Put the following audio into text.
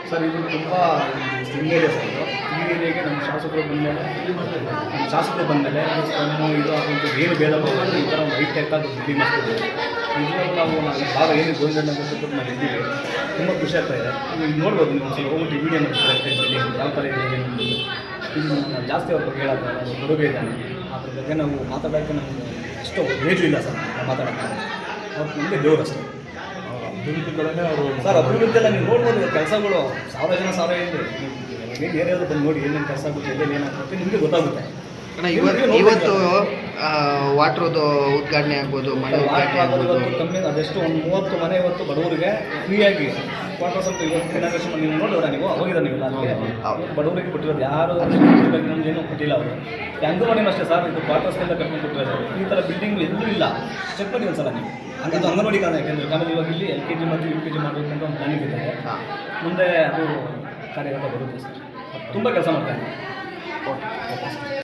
Sir ಇದು ತುಂಬ slim area sir ಇದು. ಈ ಏರಿಯಾಗೆ ನಮ್ಮ ಶಾಸಕರು ಬಂದಮೇಲೆ ಇದು ಆಗುವಂಥ ಏನು ಭೇದ ಭಾವ ಈ ಥರ ಒಂದು ಹೈಟೆಕ್ ಆಗಿ ಬಿಲ್ಡಿಂಗ್ ಮಾಡ್ತಿದ್ದೀವಿ. ನಿಜವಾಗ್ಲೂ ನಾವು ಈ ಭಾಗ ಏನು ಗೋವಿಂದಣ್ಣ ಗೊತ್ತಿದ್ದು ನಾವು ಇದ್ದೀವಿ. ತುಂಬ ಖುಷಿ ಆಗ್ತಾ ಇದೆ. ನೀವು ನೋಡ್ಬೋದು, ನೀವು ಒಂದ್ಸಲ ಹೋಗ್ಬಿಟ್ಟು ವಿಡಿಯೋ ಮಾಡ್ತಾರೆ ಬಿಲ್ಡಿಂಗ್ ಯಾವ ಥರ ಇದೆ ಏನು ಅಂತ. ಇದು ನಾವು ಜಾಸ್ತಿ ಅವ್ರ ಬಗ್ಗೆ ಹೇಳೋದು ಅದು ಹುಡುಗ ಇದ್ದಾನೆ. ಅದ್ರ ಬಗ್ಗೆ ನಾವು ಮಾತಾಡೋಕ್ಕೆ ನಮಗೆ ಅಷ್ಟು ಏಜು ಇಲ್ಲ ಸರ್ ಮಾತಾಡೋಕ್ಕೆ. ಅವ್ರು ನಮಗೆ ದೇವರು ಅಷ್ಟೇ. ಅಭಿವೃದ್ಧಿ ಕಡೆನೇ ಅವರು ಸರ್ ಅಭಿವೃದ್ಧಿ ಎಲ್ಲ ನೀವು ನೋಡ್ಬೋದು ಕೆಲಸಗಳು ಸಾವಿರ ಇದೆ. ನೀವು ಏರಿಯಾದ ಬಂದು ನೋಡಿ ಏನೇನು ಕೆಲಸ ಆಗುತ್ತೆ ಎಲ್ಲೇನು ಏನಾಗುತ್ತೆ ನಿಮಗೆ ಗೊತ್ತಾಗುತ್ತೆ. ಅಣ್ಣ ಇವತ್ತು ವಾಟ್ರದ್ದು ಉದ್ಘಾಟನೆ ಆಗ್ಬೋದು, ಮನೆ ಉದ್ಘಾಟನೆ ಆಗ್ಬೋದು. ಇವತ್ತು ಕಮ್ಮಿ ಅದೆಷ್ಟು ಒಂದು 30 ಮನೆ ಇವತ್ತು ಬಡವರಿಗೆ ಫ್ರೀಯಾಗಿ ವಾಟರ್ ಸ್ವಲ್ಪ ಇವತ್ತು ಇನಾಗ್ರೇಷನ್ ನೀವು ನೋಡಿದ್ರ ನೀವು ಹೋಗಿರ ನೀವೆಲ್ಲ ಅಲ್ಲಿಗೆ ಬಡವರಿಗೆ ಕೊಟ್ಟಿರೋದು ಯಾರು ಏನೂ ಕೊಟ್ಟಿಲ್ಲ ಅವರು. ಅಂಗನವಾಡಿನೂ ಅಷ್ಟೇ ಸರ್, ಇದು ಕ್ವಾರ್ಟರ್ಸ್ಗೆಲ್ಲ ಕರ್ಕೊಂಡು ಕೊಟ್ಟಿರೋದು. ಈ ಥರ ಬಿಲ್ಡಿಂಗ್ ಎಲ್ಲೂ ಇಲ್ಲ. ಚೆಕ್ ಮಾಡಿ ಒಂದ್ಸಲ ನೀವು ಹಂಗದು ಅಂಗನವಾಡಿ ಕಾರಣ. ಯಾಕೆಂದರೆ ಆಮೇಲೆ ಇವಾಗ ಇಲ್ಲಿ LKG ಮತ್ತು UKG ಮಾಡಬೇಕು ಅಂತ ಒಂದು ಪ್ಲಾನಿಂಗ್ ಇದೆ. ಮುಂದೆ ಅದು ಕಾರ್ಯಗತ ಬರುತ್ತೆ ಸರ್. ತುಂಬ ಕೆಲಸ ಮಾಡ್ತಾರೆ.